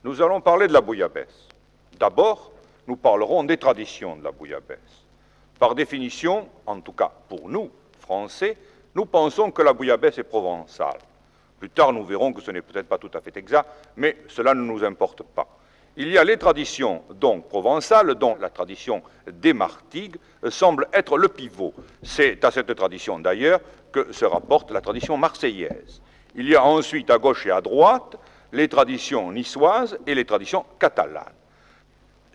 Nous allons parler de la bouillabaisse. D'abord, nous parlerons des traditions de la bouillabaisse. Par définition, en tout cas pour nous, Français, nous pensons que la bouillabaisse est provençale. Plus tard, nous verrons que ce n'est peut-être pas tout à fait exact, mais cela ne nous importe pas. Il y a les traditions donc provençales, dont la tradition des Martigues semble être le pivot. C'est à cette tradition d'ailleurs que se rapporte la tradition marseillaise. Il y a ensuite à gauche et à droite les traditions niçoises et les traditions catalanes.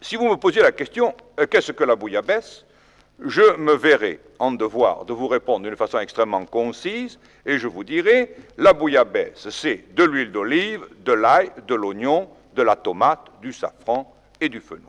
Si vous me posiez la question « qu'est-ce que la bouillabaisse ?», je me verrai en devoir de vous répondre d'une façon extrêmement concise et je vous dirai « la bouillabaisse, c'est de l'huile d'olive, de l'ail, de l'oignon, de la tomate, du safran et du fenouil. »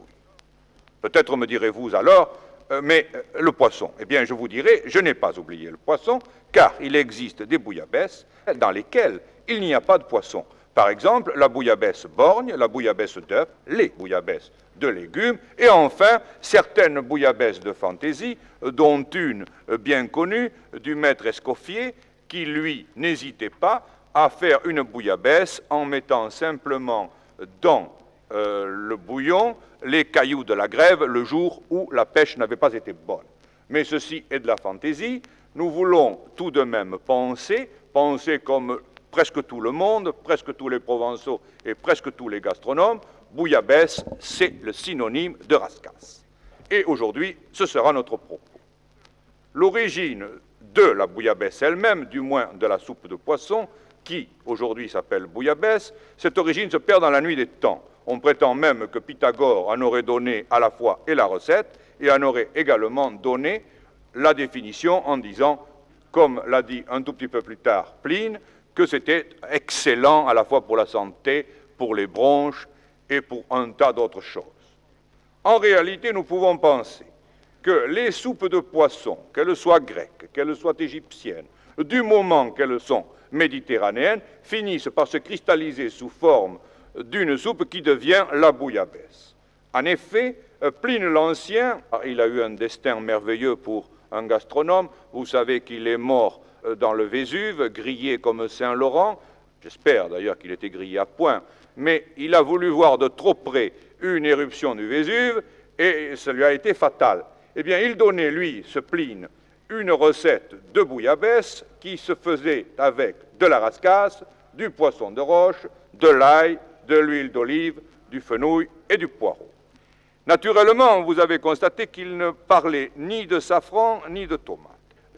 Peut-être me direz-vous alors « mais le poisson ?» Eh bien, je vous dirai « je n'ai pas oublié le poisson, car il existe des bouillabaisses dans lesquelles il n'y a pas de poisson. » Par exemple, la bouillabaisse borgne, la bouillabaisse d'œufs, les bouillabaisses de légumes, et enfin, certaines bouillabaisses de fantaisie, dont une bien connue du maître Escoffier, qui, lui, n'hésitait pas à faire une bouillabaisse en mettant simplement dans le bouillon les cailloux de la grève le jour où la pêche n'avait pas été bonne. Mais ceci est de la fantaisie. Nous voulons tout de même penser comme presque tout le monde, presque tous les Provençaux et presque tous les gastronomes, bouillabaisse, c'est le synonyme de rascasse. Et aujourd'hui, ce sera notre propos. L'origine de la bouillabaisse elle-même, du moins de la soupe de poisson, qui aujourd'hui s'appelle bouillabaisse, cette origine se perd dans la nuit des temps. On prétend même que Pythagore en aurait donné à la fois et la recette, et en aurait également donné la définition en disant, comme l'a dit un tout petit peu plus tard Pline, que c'était excellent à la fois pour la santé, pour les bronches et pour un tas d'autres choses. En réalité, nous pouvons penser que les soupes de poisson, qu'elles soient grecques, qu'elles soient égyptiennes, du moment qu'elles sont méditerranéennes, finissent par se cristalliser sous forme d'une soupe qui devient la bouillabaisse. En effet, Pline l'Ancien, il a eu un destin merveilleux pour un gastronome, vous savez qu'il est mort dans le Vésuve, grillé comme Saint-Laurent, j'espère d'ailleurs qu'il était grillé à point, mais il a voulu voir de trop près une éruption du Vésuve et ça lui a été fatal. Eh bien, il donnait, lui, ce Pline, une recette de bouillabaisse qui se faisait avec de la rascasse, du poisson de roche, de l'ail, de l'huile d'olive, du fenouil et du poireau. Naturellement, vous avez constaté qu'il ne parlait ni de safran ni de tomate.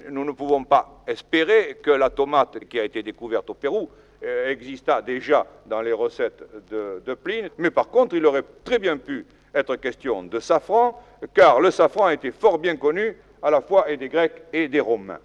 Nous ne pouvons pas espérer que la tomate qui a été découverte au Pérou exista déjà dans les recettes de Pline, mais par contre, il aurait très bien pu être question de safran, car le safran était fort bien connu à la fois et des Grecs et des Romains.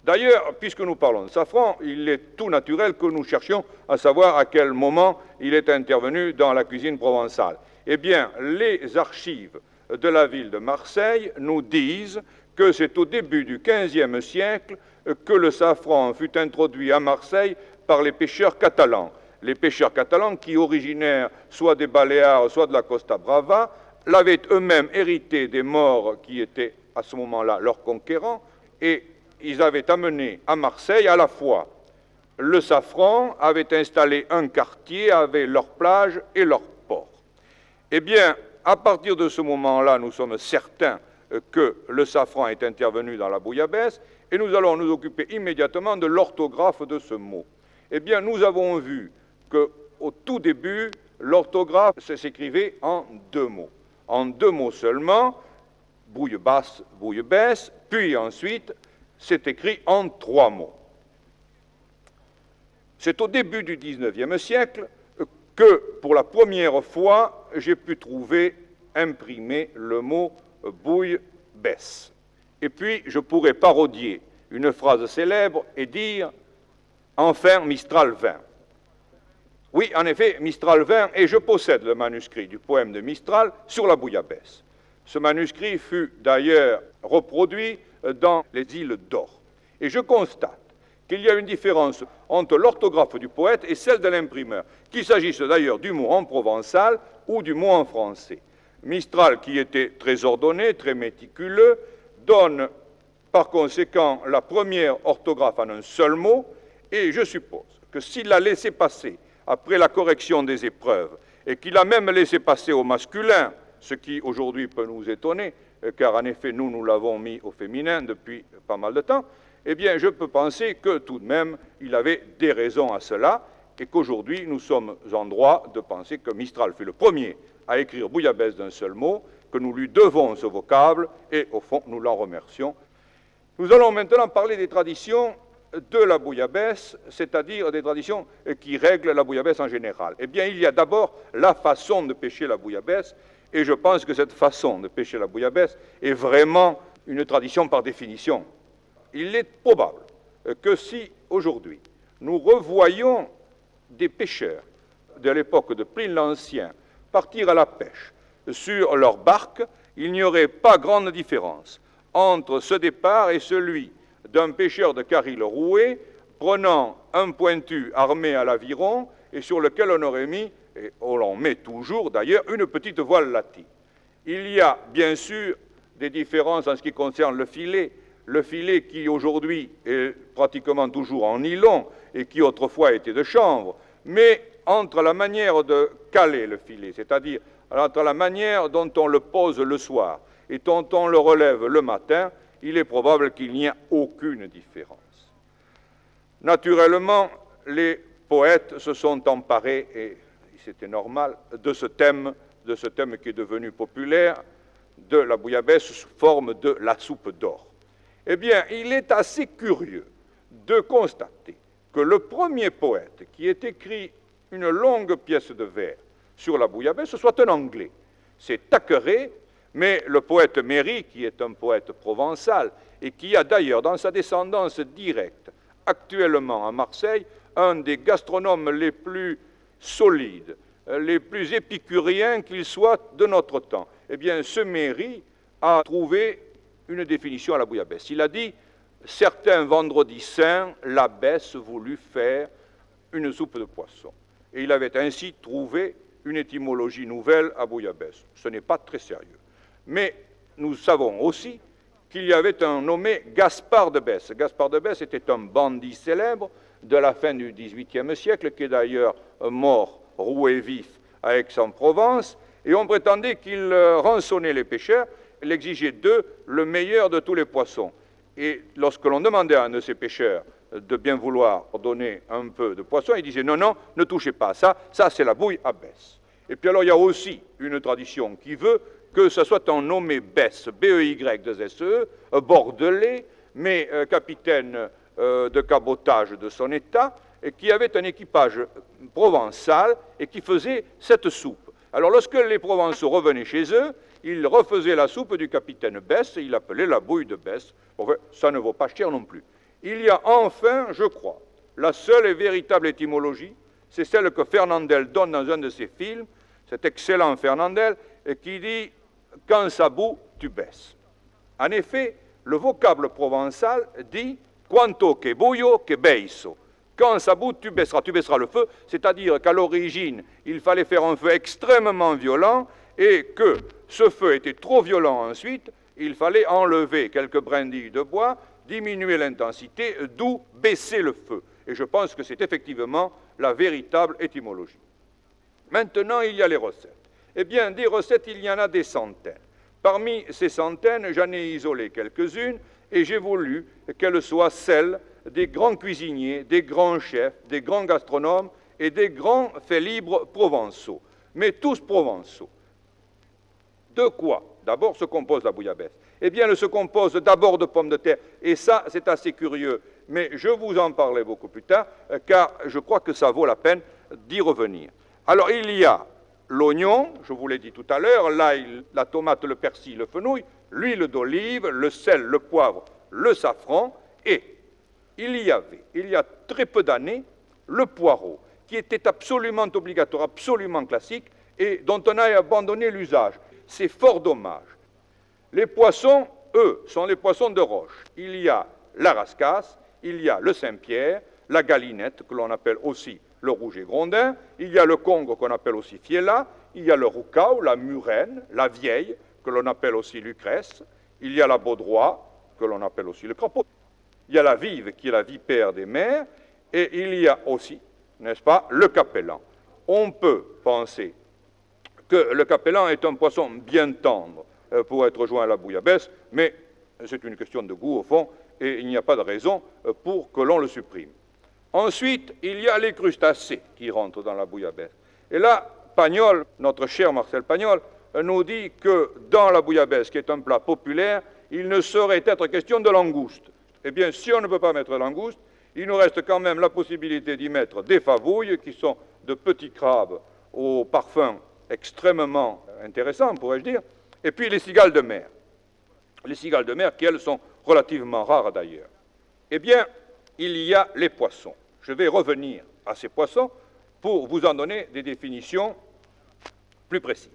D'ailleurs, puisque nous parlons de safran, il est tout naturel que nous cherchions à savoir à quel moment il est intervenu dans la cuisine provençale. Eh bien, les archives de la ville de Marseille nous disent que c'est au début du XVe siècle que le safran fut introduit à Marseille par les pêcheurs catalans. Les pêcheurs catalans qui, originaires soit des Baléares, soit de la Costa Brava, l'avaient eux-mêmes hérité des Maures qui étaient à ce moment-là leurs conquérants, et ils avaient amené à Marseille à la fois le safran, avaient installé un quartier, avaient leurs plages et leurs ports. Eh bien, à partir de ce moment-là, nous sommes certains que le safran est intervenu dans la bouillabaisse, et nous allons nous occuper immédiatement de l'orthographe de ce mot. Eh bien, nous avons vu qu'au tout début, l'orthographe s'écrivait en deux mots seulement, bouillabasse, bouillabaisse, puis ensuite, c'est écrit en trois mots. C'est au début du XIXe siècle que, pour la première fois, j'ai pu trouver imprimé le mot bouillabaisse. Et puis, je pourrais parodier une phrase célèbre et dire « Enfin, Mistral vint ». Oui, en effet, Mistral vint, et je possède le manuscrit du poème de Mistral sur la bouillabaisse. Ce manuscrit fut d'ailleurs reproduit dans les îles d'Or. Et je constate qu'il y a une différence entre l'orthographe du poète et celle de l'imprimeur, qu'il s'agisse d'ailleurs du mot en provençal ou du mot en français. Mistral, qui était très ordonné, très méticuleux, donne par conséquent la première orthographe en un seul mot, et je suppose que s'il l'a laissé passer après la correction des épreuves, et qu'il a même laissé passer au masculin, ce qui aujourd'hui peut nous étonner, car en effet nous l'avons mis au féminin depuis pas mal de temps, eh bien je peux penser que tout de même il avait des raisons à cela, et qu'aujourd'hui nous sommes en droit de penser que Mistral fut le premier à écrire bouillabaisse d'un seul mot, que nous lui devons ce vocable, et au fond nous l'en remercions. Nous allons maintenant parler des traditions de la bouillabaisse, c'est-à-dire des traditions qui règlent la bouillabaisse en général. Eh bien, il y a d'abord la façon de pêcher la bouillabaisse, et je pense que cette façon de pêcher la bouillabaisse est vraiment une tradition par définition. Il est probable que si, aujourd'hui, nous revoyons des pêcheurs de l'époque de Pline l'Ancien partir à la pêche sur leur barque, il n'y aurait pas grande différence entre ce départ et celui d'un pêcheur de caril roué prenant un pointu armé à l'aviron et sur lequel on aurait mis, et on l'en met toujours d'ailleurs, une petite voile latine. Il y a bien sûr des différences en ce qui concerne le filet qui aujourd'hui est pratiquement toujours en nylon et qui autrefois était de chanvre, mais entre la manière de caler le filet, c'est-à-dire entre la manière dont on le pose le soir et dont on le relève le matin, il est probable qu'il n'y ait aucune différence. Naturellement, les poètes se sont emparés, et c'était normal, de ce thème qui est devenu populaire, de la bouillabaisse sous forme de la soupe d'or. Eh bien, il est assez curieux de constater que le premier poète qui ait écrit une longue pièce de vers sur la bouillabaisse soit un Anglais. C'est Thackeray, mais le poète Méry, qui est un poète provençal, et qui a d'ailleurs dans sa descendance directe, actuellement à Marseille, un des gastronomes les plus solides, les plus épicuriens qu'il soit de notre temps. Eh bien, ce Méry a trouvé une définition à la bouillabaisse. Il a dit « Certains vendredis saints, l'abbesse voulut faire une soupe de poisson. » Et il avait ainsi trouvé une étymologie nouvelle à bouillabaisse. Ce n'est pas très sérieux. Mais nous savons aussi qu'il y avait un nommé Gaspard de Besse. Gaspard de Besse était un bandit célèbre de la fin du XVIIIe siècle, qui est d'ailleurs mort roué vif à Aix-en-Provence, et on prétendait qu'il rançonnait les pêcheurs, il exigeait d'eux le meilleur de tous les poissons. Et lorsque l'on demandait à un de ces pêcheurs de bien vouloir donner un peu de poisson, il disait non, non, ne touchez pas à ça, ça c'est la bouille à Besse. Et puis alors il y a aussi une tradition qui veut que ce soit un nommé Besse, B-E-Y-2-S-E, bordelais, mais capitaine de cabotage de son état, et qui avait un équipage provençal et qui faisait cette soupe. Alors lorsque les Provençaux revenaient chez eux, ils refaisaient la soupe du capitaine Besse, et ils l'appelaient la bouille de Besse. Enfin, ça ne vaut pas cher non plus. Il y a enfin, je crois, la seule et véritable étymologie, c'est celle que Fernandel donne dans un de ses films, cet excellent Fernandel, qui dit « quand ça bout, tu baisses ». En effet, le vocable provençal dit « quanto che buio che beiso ». Quand ça bout, tu baisseras le feu, c'est-à-dire qu'à l'origine, il fallait faire un feu extrêmement violent et que ce feu était trop violent ensuite, il fallait enlever quelques brindilles de bois, diminuer l'intensité, d'où baisser le feu. Et je pense que c'est effectivement la véritable étymologie. Maintenant, il y a les recettes. Eh bien, des recettes, il y en a des centaines. Parmi ces centaines, j'en ai isolé quelques-unes et j'ai voulu qu'elles soient celles des grands cuisiniers, des grands chefs, des grands gastronomes et des grands faits libres provençaux, mais tous provençaux. De quoi d'abord se compose la bouillabaisse? Eh bien, elle se compose d'abord de pommes de terre, et ça, c'est assez curieux, mais je vous en parlerai beaucoup plus tard, car je crois que ça vaut la peine d'y revenir. Alors, il y a l'oignon, je vous l'ai dit tout à l'heure, l'ail, la tomate, le persil, le fenouil, l'huile d'olive, le sel, le poivre, le safran, et il y a très peu d'années, le poireau, qui était absolument obligatoire, absolument classique, et dont on a abandonné l'usage. C'est fort dommage. Les poissons, eux, sont les poissons de roche. Il y a la rascasse, il y a le Saint-Pierre, la galinette, que l'on appelle aussi le rouget grondin, il y a le congo qu'on appelle aussi fiella, il y a le roucao, la murène, la vieille, que l'on appelle aussi lucrèce, il y a la baudroie, que l'on appelle aussi le crapaud, il y a la vive, qui est la vipère des mers, et il y a aussi n'est-ce pas, le capellan. On peut penser que le capellan est un poisson bien tendre pour être joint à la bouillabaisse, mais c'est une question de goût au fond, et il n'y a pas de raison pour que l'on le supprime. Ensuite, il y a les crustacés qui rentrent dans la bouillabaisse. Et là, Pagnol, notre cher Marcel Pagnol, nous dit que dans la bouillabaisse, qui est un plat populaire, il ne saurait être question de langouste. Eh bien, si on ne peut pas mettre langouste, il nous reste quand même la possibilité d'y mettre des favouilles, qui sont de petits crabes au parfum extrêmement intéressant, pourrais-je dire, et puis les cigales de mer. Les cigales de mer, qui, elles, sont relativement rares d'ailleurs. Eh bien, il y a les poissons. Je vais revenir à ces poissons pour vous en donner des définitions plus précises.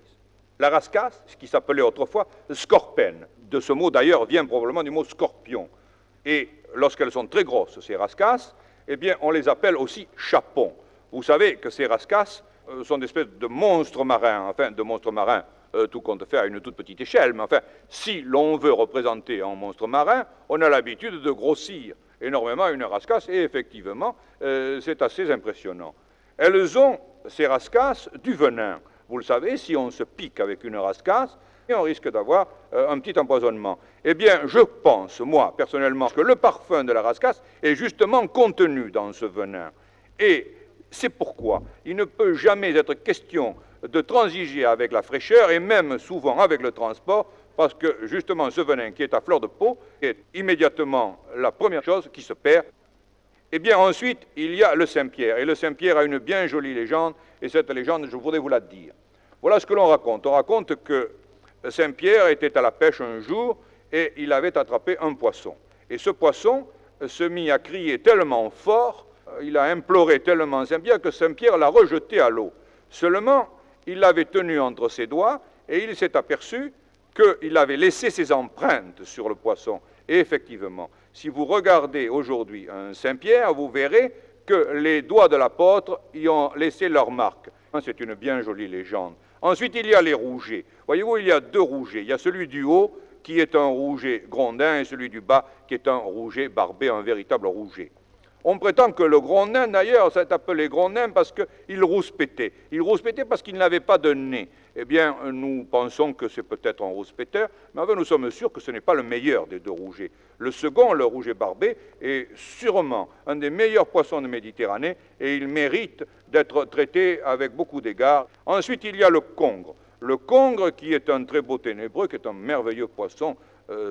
La rascasse, ce qui s'appelait autrefois scorpène, de ce mot d'ailleurs vient probablement du mot scorpion. Et lorsqu'elles sont très grosses, ces rascasses, eh bien, on les appelle aussi chapons. Vous savez que ces rascasses sont des espèces de monstres marins, enfin, de monstres marins, tout compte fait à une toute petite échelle, mais enfin, si l'on veut représenter un monstre marin, on a l'habitude de grossir énormément une rascasse, et effectivement, c'est assez impressionnant. Elles ont, ces rascasses, du venin. Vous le savez, si on se pique avec une rascasse, on risque d'avoir un petit empoisonnement. Eh bien, je pense, moi, personnellement, que le parfum de la rascasse est justement contenu dans ce venin. Et c'est pourquoi il ne peut jamais être question de transiger avec la fraîcheur, et même souvent avec le transport, parce que justement ce venin qui est à fleur de peau est immédiatement la première chose qui se perd. Eh bien ensuite, il y a le Saint-Pierre, et le Saint-Pierre a une bien jolie légende, et cette légende, je voudrais vous la dire. Voilà ce que l'on raconte. On raconte que Saint-Pierre était à la pêche un jour, et il avait attrapé un poisson. Et ce poisson se mit à crier tellement fort, il a imploré tellement Saint-Pierre, que Saint-Pierre l'a rejeté à l'eau. Seulement, il l'avait tenu entre ses doigts, et il s'est aperçu qu'il avait laissé ses empreintes sur le poisson. Et effectivement, si vous regardez aujourd'hui un Saint-Pierre, vous verrez que les doigts de l'apôtre y ont laissé leur marque. C'est une bien jolie légende. Ensuite, il y a les rougets. Voyez-vous, il y a deux rougets. Il y a celui du haut, qui est un rouget grondin, et celui du bas, qui est un rouget barbé, un véritable rouget. On prétend que le grondin, d'ailleurs, s'est appelé grondin parce qu'il rouspétait. Il rouspétait parce qu'il n'avait pas de nez. Eh bien, nous pensons que c'est peut-être un rouspéteur, mais enfin, nous sommes sûrs que ce n'est pas le meilleur des deux rougets. Le second, le rouget barbé, est sûrement un des meilleurs poissons de Méditerranée, et il mérite d'être traité avec beaucoup d'égards. Ensuite, il y a le congre. Le congre, qui est un très beau ténébreux, qui est un merveilleux poisson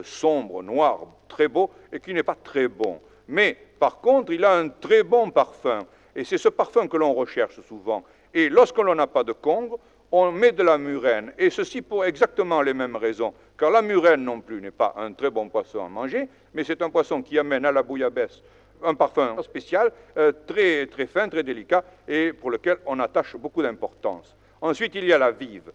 sombre, noir, très beau, et qui n'est pas très bon. Mais, par contre, il a un très bon parfum, et c'est ce parfum que l'on recherche souvent. Et lorsque l'on n'a pas de congre, on met de la murène, et ceci pour exactement les mêmes raisons, car la murène non plus n'est pas un très bon poisson à manger, mais c'est un poisson qui amène à la bouillabaisse un parfum spécial, très, très fin, très délicat, et pour lequel on attache beaucoup d'importance. Ensuite, il y a la vive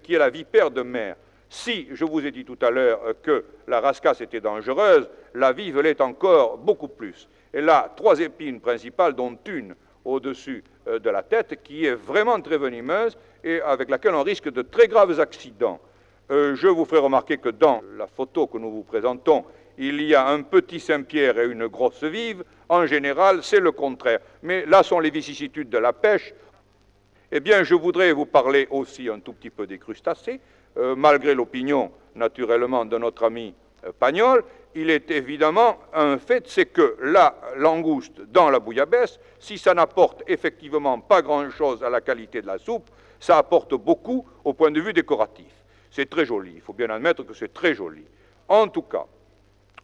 qui est la vipère de mer. Si, je vous ai dit tout à l'heure que la rascasse était dangereuse, la vive l'est encore beaucoup plus. Elle a trois épines principales, dont une au-dessus de la tête, qui est vraiment très venimeuse et avec laquelle on risque de très graves accidents. Je vous ferai remarquer que dans la photo que nous vous présentons, il y a un petit Saint-Pierre et une grosse vive. En général, c'est le contraire. Mais là sont les vicissitudes de la pêche. Eh bien, je voudrais vous parler aussi un tout petit peu des crustacés. Malgré l'opinion, naturellement, de notre ami Pagnol, il est évidemment un fait, c'est que la langouste dans la bouillabaisse, si ça n'apporte effectivement pas grand-chose à la qualité de la soupe, ça apporte beaucoup au point de vue décoratif. C'est très joli, il faut bien admettre que c'est très joli. En tout cas,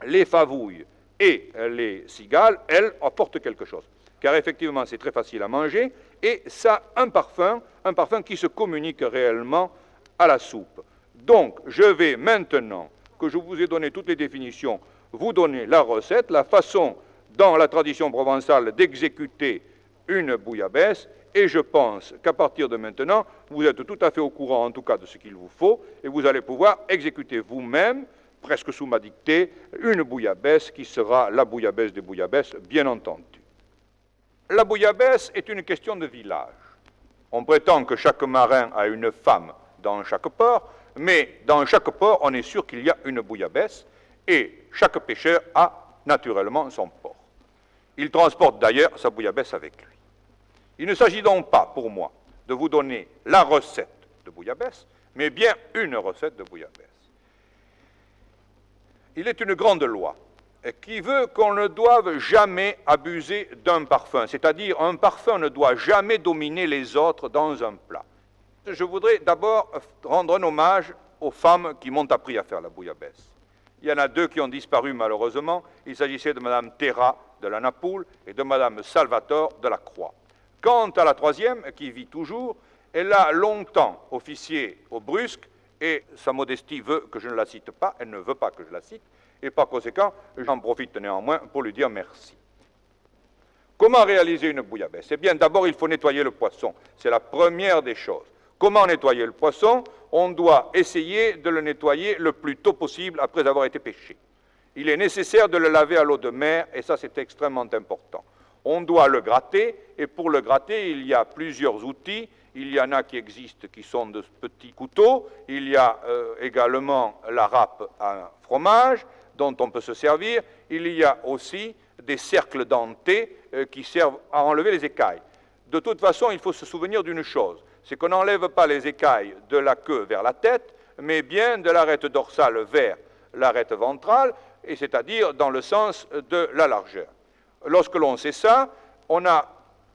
les favouilles et les cigales, elles, apportent quelque chose. Car effectivement, c'est très facile à manger, et ça a un parfum qui se communique réellement à la soupe. Donc, je vais maintenant, que je vous ai donné toutes les définitions, vous donner la recette, la façon dans la tradition provençale d'exécuter une bouillabaisse, et je pense qu'à partir de maintenant, vous êtes tout à fait au courant, en tout cas, de ce qu'il vous faut, et vous allez pouvoir exécuter vous-même, presque sous ma dictée, une bouillabaisse qui sera la bouillabaisse des bouillabaisses, bien entendu. La bouillabaisse est une question de village. On prétend que chaque marin a une femme dans chaque port, mais dans chaque port, on est sûr qu'il y a une bouillabaisse, et chaque pêcheur a naturellement son port. Il transporte d'ailleurs sa bouillabaisse avec lui. Il ne s'agit donc pas, pour moi, de vous donner la recette de bouillabaisse, mais bien une recette de bouillabaisse. Il est une grande loi qui veut qu'on ne doive jamais abuser d'un parfum, c'est-à-dire un parfum ne doit jamais dominer les autres dans un plat. Je voudrais d'abord rendre un hommage aux femmes qui m'ont appris à faire la bouillabaisse. Il y en a deux qui ont disparu malheureusement. Il s'agissait de Mme Terra de la Napoule et de Mme Salvatore de la Croix. Quant à la troisième, qui vit toujours, elle a longtemps officié au Brusque et sa modestie veut que je ne la cite pas, elle ne veut pas que je la cite, et par conséquent, j'en profite néanmoins pour lui dire merci. Comment réaliser une bouillabaisse? Eh bien, d'abord, il faut nettoyer le poisson. C'est la première des choses. Comment nettoyer le poisson? On doit essayer de le nettoyer le plus tôt possible après avoir été pêché. Il est nécessaire de le laver à l'eau de mer, et ça, c'est extrêmement important. On doit le gratter, et pour le gratter, il y a plusieurs outils. Il y en a qui existent, qui sont de petits couteaux. Il y a également la râpe à fromage, dont on peut se servir. Il y a aussi des cercles dentés qui servent à enlever les écailles. De toute façon, il faut se souvenir d'une chose, c'est qu'on n'enlève pas les écailles de la queue vers la tête, mais bien de l'arête dorsale vers l'arête ventrale, et c'est-à-dire dans le sens de la largeur. Lorsque l'on sait ça, on a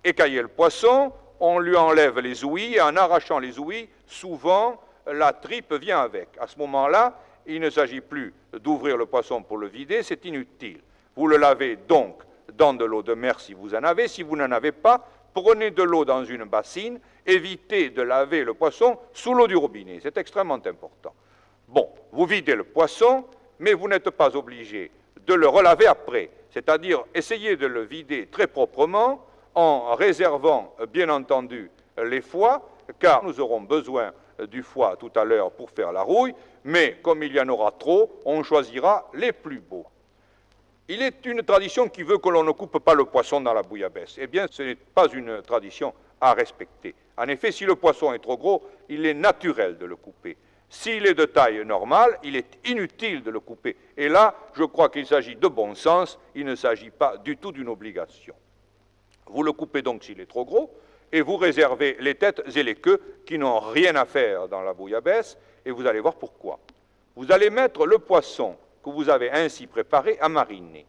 écaillé le poisson, on lui enlève les ouïes, et en arrachant les ouïes, souvent, la tripe vient avec. À ce moment-là, il ne s'agit plus d'ouvrir le poisson pour le vider, c'est inutile. Vous le lavez donc dans de l'eau de mer si vous en avez. Si vous n'en avez pas, prenez de l'eau dans une bassine, évitez de laver le poisson sous l'eau du robinet. C'est extrêmement important. Bon, vous videz le poisson, mais vous n'êtes pas obligé de le relaver après. C'est-à-dire, essayez de le vider très proprement en réservant, bien entendu, les foies, car nous aurons besoin du foie tout à l'heure pour faire la rouille, mais comme il y en aura trop, on choisira les plus beaux. Il est une tradition qui veut que l'on ne coupe pas le poisson dans la bouillabaisse. Eh bien, ce n'est pas une tradition à respecter. En effet, si le poisson est trop gros, il est naturel de le couper. S'il est de taille normale, il est inutile de le couper. Et là, je crois qu'il s'agit de bon sens, il ne s'agit pas du tout d'une obligation. Vous le coupez donc s'il est trop gros, et vous réservez les têtes et les queues qui n'ont rien à faire dans la bouillabaisse, et vous allez voir pourquoi. Vous allez mettre le poisson que vous avez ainsi préparé à mariner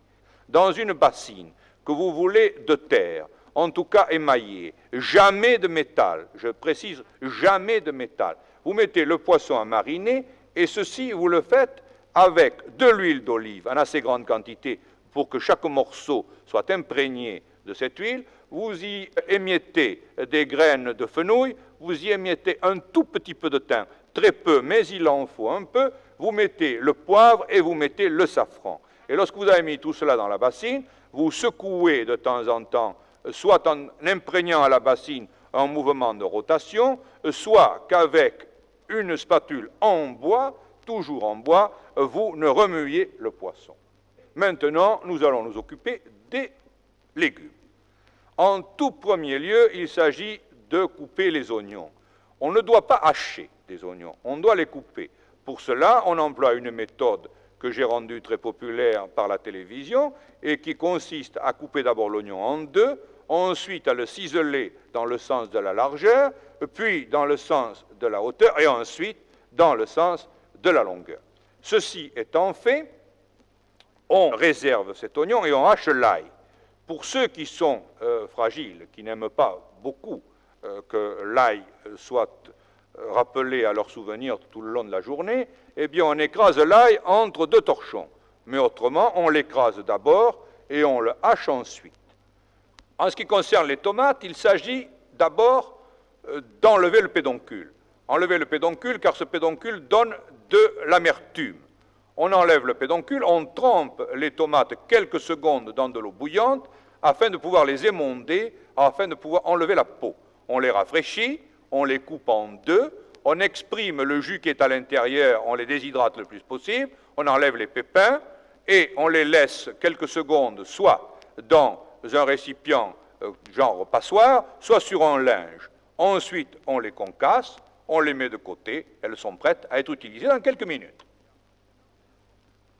dans une bassine que vous voulez de terre, en tout cas émaillée, jamais de métal, je précise, jamais de métal. Vous mettez le poisson à mariner, et ceci, vous le faites avec de l'huile d'olive en assez grande quantité pour que chaque morceau soit imprégné de cette huile. Vous y émiettez des graines de fenouil, vous y émiettez un tout petit peu de thym, très peu, mais il en faut un peu. Vous mettez le poivre et vous mettez le safran. Et lorsque vous avez mis tout cela dans la bassine, vous secouez de temps en temps, soit en imprégnant à la bassine un mouvement de rotation, soit qu'avec une spatule en bois, toujours en bois, vous ne remuez le poisson. Maintenant, nous allons nous occuper des légumes. En tout premier lieu, il s'agit de couper les oignons. On ne doit pas hacher des oignons, on doit les couper. Pour cela, on emploie une méthode que j'ai rendue très populaire par la télévision et qui consiste à couper d'abord l'oignon en deux, ensuite à le ciseler dans le sens de la largeur, puis dans le sens de la hauteur et ensuite dans le sens de la longueur. Ceci étant fait, on réserve cet oignon et on hache l'ail. Pour ceux qui sont fragiles, qui n'aiment pas beaucoup que l'ail soit rappelé à leur souvenir tout le long de la journée, eh bien on écrase l'ail entre deux torchons. Mais autrement, on l'écrase d'abord et on le hache ensuite. En ce qui concerne les tomates, il s'agit d'abord d'enlever le pédoncule. Enlever le pédoncule, car ce pédoncule donne de l'amertume. On enlève le pédoncule, on trempe les tomates quelques secondes dans de l'eau bouillante afin de pouvoir les émonder, afin de pouvoir enlever la peau. On les rafraîchit, on les coupe en deux, on exprime le jus qui est à l'intérieur, on les déshydrate le plus possible, on enlève les pépins et on les laisse quelques secondes soit dans un récipient genre passoire, soit sur un linge. Ensuite, on les concasse, on les met de côté, elles sont prêtes à être utilisées dans quelques minutes.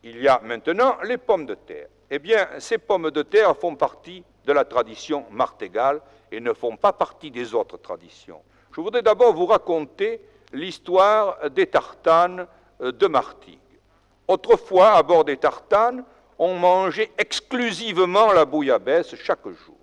Il y a maintenant les pommes de terre. Eh bien, ces pommes de terre font partie de la tradition martégale et ne font pas partie des autres traditions. Je voudrais d'abord vous raconter l'histoire des tartanes de Martigues. Autrefois, à bord des tartanes, on mangeait exclusivement la bouillabaisse chaque jour.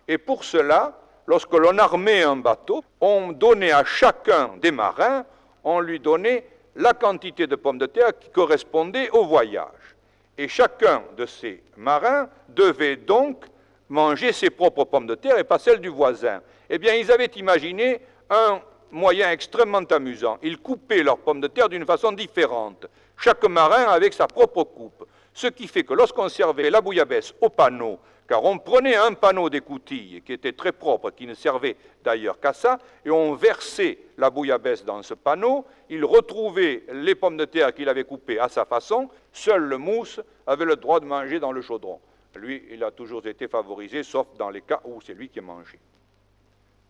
Et pour cela, lorsque l'on armait un bateau, on donnait à chacun des marins, on lui donnait la quantité de pommes de terre qui correspondait au voyage. Et chacun de ces marins devait donc manger ses propres pommes de terre et pas celles du voisin. Eh bien, ils avaient imaginé un moyen extrêmement amusant. Ils coupaient leurs pommes de terre d'une façon différente, chaque marin avec sa propre coupe. Ce qui fait que lorsqu'on servait la bouillabaisse au panneau, car on prenait un panneau d'écoutille qui était très propre, qui ne servait d'ailleurs qu'à ça, et on versait la bouillabaisse dans ce panneau, il retrouvait les pommes de terre qu'il avait coupées à sa façon, seul le mousse avait le droit de manger dans le chaudron. Lui, il a toujours été favorisé, sauf dans les cas où c'est lui qui mangeait.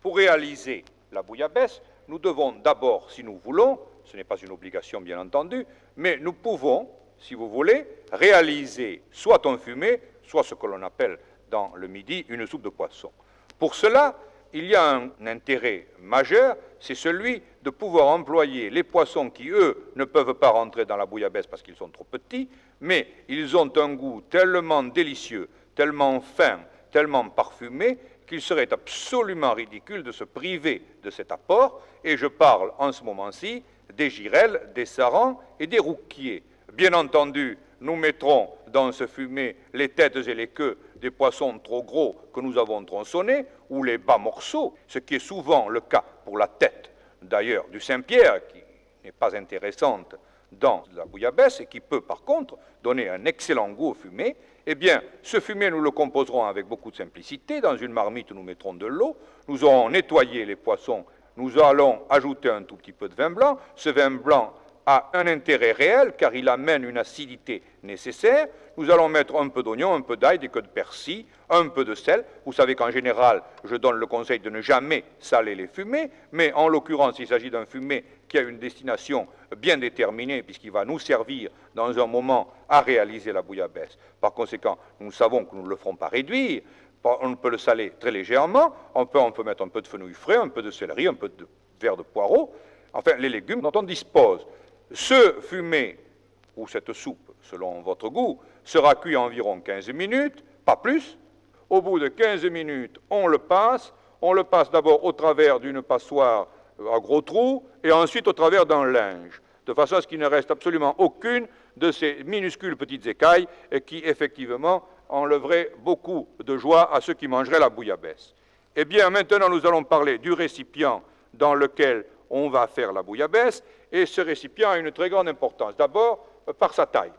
Pour réaliser la bouillabaisse, nous devons d'abord, si nous voulons, ce n'est pas une obligation bien entendu, mais nous pouvons, si vous voulez, réaliser soit un fumé, soit ce que l'on appelle dans le Midi une soupe de poisson. Pour cela, il y a un intérêt majeur, c'est celui de pouvoir employer les poissons qui, eux, ne peuvent pas rentrer dans la bouillabaisse parce qu'ils sont trop petits, mais ils ont un goût tellement délicieux, tellement fin, tellement parfumé, qu'il serait absolument ridicule de se priver de cet apport, et je parle en ce moment-ci des girelles, des sarans et des rouquiers. Bien entendu, nous mettrons dans ce fumé les têtes et les queues des poissons trop gros que nous avons tronçonnés, ou les bas morceaux, ce qui est souvent le cas pour la tête, d'ailleurs, du Saint-Pierre, qui n'est pas intéressante dans la bouillabaisse et qui peut, par contre, donner un excellent goût au fumé. Eh bien, ce fumé, nous le composerons avec beaucoup de simplicité. Dans une marmite, nous mettrons de l'eau. Nous aurons nettoyé les poissons. Nous allons ajouter un tout petit peu de vin blanc. Ce vin blanc a un intérêt réel, car il amène une acidité nécessaire. Nous allons mettre un peu d'oignon, un peu d'ail, des queues de persil, un peu de sel. Vous savez qu'en général, je donne le conseil de ne jamais saler les fumés, mais en l'occurrence, il s'agit d'un fumé qui a une destination bien déterminée, puisqu'il va nous servir dans un moment à réaliser la bouillabaisse. Par conséquent, nous savons que nous ne le ferons pas réduire. On peut le saler très légèrement. On peut mettre un peu de fenouil frais, un peu de céleri, un peu de verre de poireau. Enfin, les légumes dont on dispose. Ce fumé, ou cette soupe, selon votre goût, sera cuit environ 15 minutes, pas plus. Au bout de 15 minutes, on le passe. On le passe d'abord au travers d'une passoire à gros trous, et ensuite au travers d'un linge, de façon à ce qu'il ne reste absolument aucune de ces minuscules petites écailles qui, effectivement, enlèveraient beaucoup de joie à ceux qui mangeraient la bouillabaisse. Eh bien, maintenant, nous allons parler du récipient dans lequel on va faire la bouillabaisse, et ce récipient a une très grande importance. D'abord, par sa taille.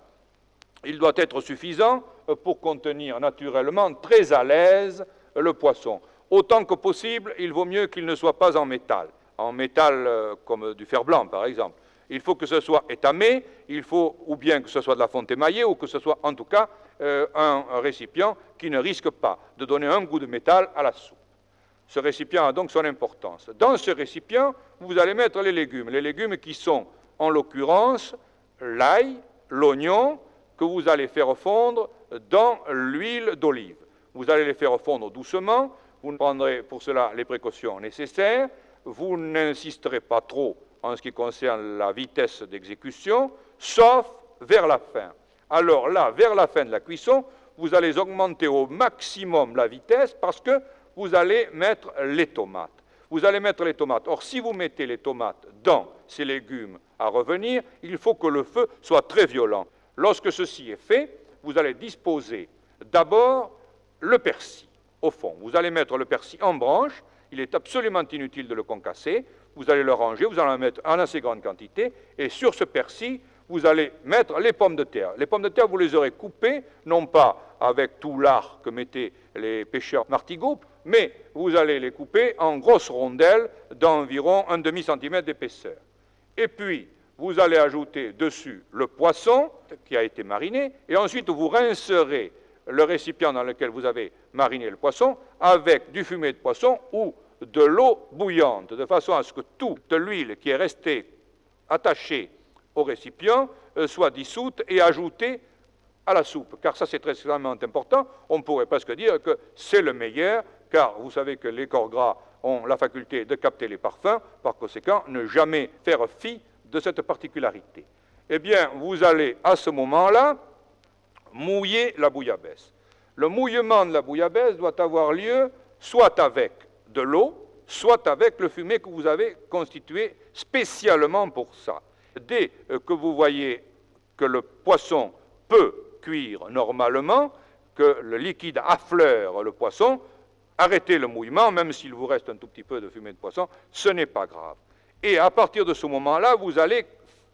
Il doit être suffisant pour contenir naturellement très à l'aise le poisson. Autant que possible, il vaut mieux qu'il ne soit pas en métal comme du fer blanc, par exemple. Il faut que ce soit étamé, il faut ou bien que ce soit de la fonte émaillée, ou que ce soit en tout cas un récipient qui ne risque pas de donner un goût de métal à la soupe. Ce récipient a donc son importance. Dans ce récipient, vous allez mettre les légumes qui sont, en l'occurrence, l'ail, l'oignon, que vous allez faire fondre dans l'huile d'olive. Vous allez les faire fondre doucement, vous prendrez pour cela les précautions nécessaires, vous n'insisterez pas trop en ce qui concerne la vitesse d'exécution, sauf vers la fin. Alors là, vers la fin de la cuisson, vous allez augmenter au maximum la vitesse parce que vous allez mettre les tomates. Vous allez mettre les tomates. Or, si vous mettez les tomates dans ces légumes à revenir, il faut que le feu soit très violent. Lorsque ceci est fait, vous allez disposer d'abord le persil au fond. Vous allez mettre le persil en branche. Il est absolument inutile de le concasser. Vous allez le ranger, vous allez en mettre en assez grande quantité. Et sur ce persil, vous allez mettre les pommes de terre. Les pommes de terre, vous les aurez coupées, non pas avec tout l'art que mettaient les pêcheurs martigots, mais vous allez les couper en grosses rondelles d'environ 1/2 centimètre d'épaisseur. Et puis, vous allez ajouter dessus le poisson qui a été mariné, et ensuite vous rincerez le récipient dans lequel vous avez mariné le poisson avec du fumet de poisson ou de l'eau bouillante, de façon à ce que toute l'huile qui est restée attachée au récipient soit dissoute et ajoutée à la soupe, car ça c'est très extrêmement important. On pourrait presque dire que c'est le meilleur car vous savez que les corps gras ont la faculté de capter les parfums, par conséquent, ne jamais faire fi de cette particularité. Eh bien, vous allez à ce moment-là mouiller la bouillabaisse. Le mouillement de la bouillabaisse doit avoir lieu soit avec de l'eau, soit avec le fumet que vous avez constitué spécialement pour ça. Dès que vous voyez que le poisson peut cuire normalement, que le liquide affleure le poisson, arrêtez le mouillement, même s'il vous reste un tout petit peu de fumée de poisson, ce n'est pas grave. Et à partir de ce moment-là, vous allez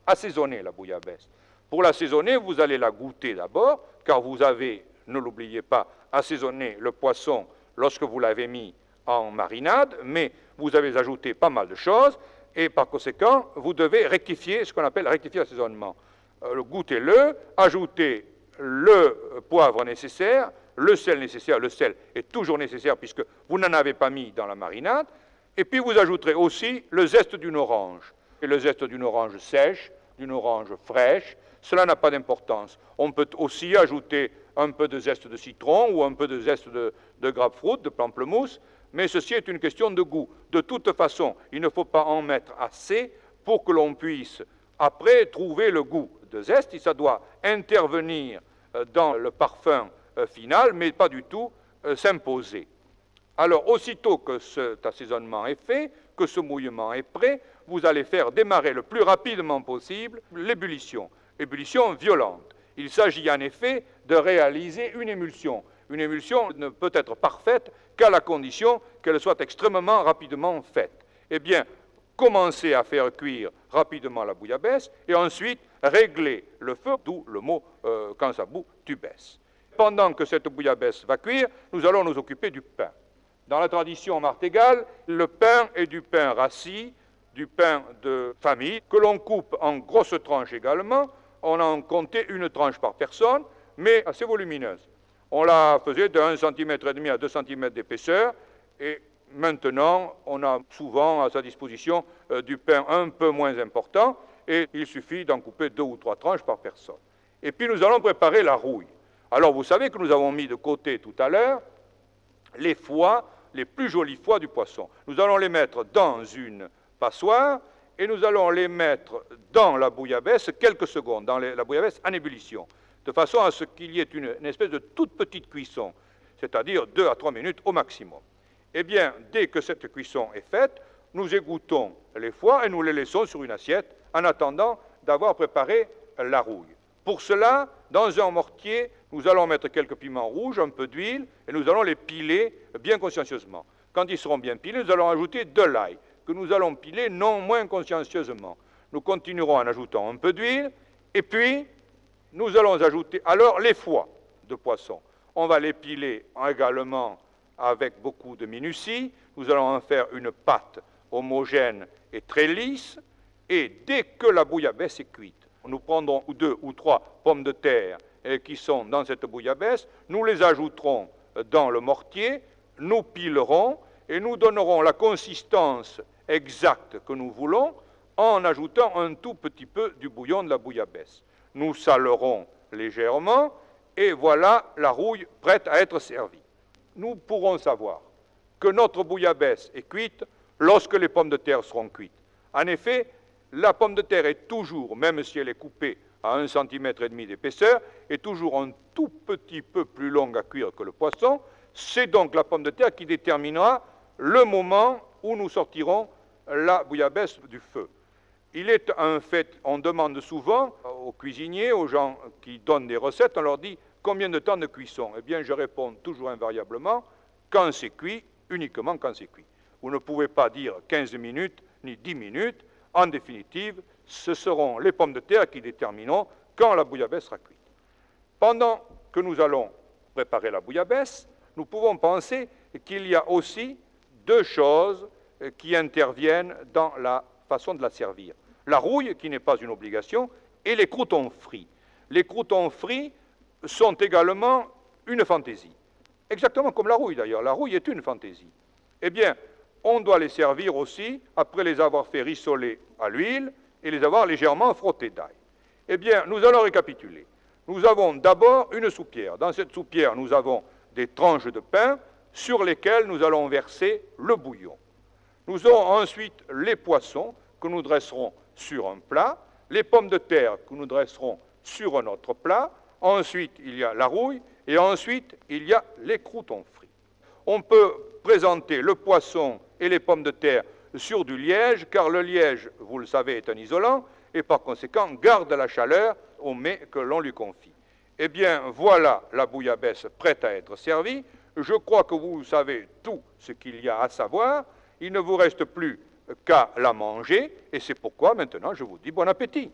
assaisonner la bouillabaisse. Pour l'assaisonner, vous allez la goûter d'abord, car vous avez, ne l'oubliez pas, assaisonné le poisson lorsque vous l'avez mis en marinade, mais vous avez ajouté pas mal de choses, et par conséquent, vous devez rectifier ce qu'on appelle rectifier l'assaisonnement. Goûtez-le, ajoutez le poivre nécessaire, le sel nécessaire. Le sel est toujours nécessaire puisque vous n'en avez pas mis dans la marinade. Et puis vous ajouterez aussi le zeste d'une orange. Et le zeste d'une orange sèche, d'une orange fraîche, cela n'a pas d'importance. On peut aussi ajouter un peu de zeste de citron ou un peu de zeste de grapefruit, de pamplemousse, mais ceci est une question de goût. De toute façon, il ne faut pas en mettre assez pour que l'on puisse après trouver le goût de zeste. Ça doit intervenir dans le parfum final, mais pas du tout s'imposer. Alors, aussitôt que cet assaisonnement est fait, que ce mouillement est prêt, vous allez faire démarrer le plus rapidement possible l'ébullition. Ébullition violente. Il s'agit en effet de réaliser une émulsion. Une émulsion ne peut être parfaite qu'à la condition qu'elle soit extrêmement rapidement faite. Eh bien, commencez à faire cuire rapidement la bouillabaisse et ensuite régler le feu, d'où le mot quand ça bout, tu baisses. Pendant que cette bouillabaisse va cuire, nous allons nous occuper du pain. Dans la tradition martégale, le pain est du pain rassis, du pain de famille, que l'on coupe en grosses tranches également. On en comptait une tranche par personne, mais assez volumineuse. On la faisait de 1,5 cm à 2 cm d'épaisseur, et maintenant, on a souvent à sa disposition du pain un peu moins important, et il suffit d'en couper 2 ou 3 tranches par personne. Et puis nous allons préparer la rouille. Alors vous savez que nous avons mis de côté tout à l'heure les foies, les plus jolis foies du poisson. Nous allons les mettre dans une passoire et nous allons les mettre dans la bouillabaisse quelques secondes, dans la bouillabaisse en ébullition, de façon à ce qu'il y ait une espèce de toute petite cuisson, c'est-à-dire 2 à 3 minutes au maximum. Eh bien, dès que cette cuisson est faite, nous égouttons les foies et nous les laissons sur une assiette en attendant d'avoir préparé la rouille. Pour cela, dans un mortier, nous allons mettre quelques piments rouges, un peu d'huile, et nous allons les piler bien consciencieusement. Quand ils seront bien pilés, nous allons ajouter de l'ail, que nous allons piler non moins consciencieusement. Nous continuerons en ajoutant un peu d'huile, et puis nous allons ajouter alors les foies de poisson. On va les piler également avec beaucoup de minutie. Nous allons en faire une pâte homogène et très lisse, et dès que la bouillabaisse est cuite, nous prendrons 2 ou 3 pommes de terre qui sont dans cette bouillabaisse, nous les ajouterons dans le mortier, nous pilerons et nous donnerons la consistance exacte que nous voulons en ajoutant un tout petit peu du bouillon de la bouillabaisse. Nous salerons légèrement et voilà la rouille prête à être servie. Nous pourrons savoir que notre bouillabaisse est cuite lorsque les pommes de terre seront cuites. En effet, la pomme de terre est toujours, même si elle est coupée à 1,5 cm d'épaisseur, est toujours un tout petit peu plus longue à cuire que le poisson. C'est donc la pomme de terre qui déterminera le moment où nous sortirons la bouillabaisse du feu. Il est un fait, on demande souvent aux cuisiniers, aux gens qui donnent des recettes, on leur dit combien de temps de cuisson? Eh bien, je réponds toujours invariablement, quand c'est cuit, uniquement quand c'est cuit. Vous ne pouvez pas dire 15 minutes ni 10 minutes. En définitive, ce seront les pommes de terre qui détermineront quand la bouillabaisse sera cuite. Pendant que nous allons préparer la bouillabaisse, nous pouvons penser qu'il y a aussi 2 choses qui interviennent dans la façon de la servir. La rouille, qui n'est pas une obligation, et les croûtons frits. Les croûtons frits sont également une fantaisie. Exactement comme la rouille d'ailleurs. La rouille est une fantaisie. Eh bien, on doit les servir aussi après les avoir fait rissoler à l'huile et les avoir légèrement frottés d'ail. Eh bien, nous allons récapituler. Nous avons d'abord une soupière. Dans cette soupière, nous avons des tranches de pain sur lesquels nous allons verser le bouillon. Nous aurons ensuite les poissons que nous dresserons sur un plat, les pommes de terre que nous dresserons sur un autre plat, ensuite il y a la rouille, et ensuite il y a les croûtons frits. On peut présenter le poisson et les pommes de terre sur du liège, car le liège, vous le savez, est un isolant, et par conséquent garde la chaleur au mets que l'on lui confie. Eh bien, voilà la bouillabaisse prête à être servie. Je crois que vous savez tout ce qu'il y a à savoir. Il ne vous reste plus qu'à la manger, et c'est pourquoi maintenant je vous dis bon appétit.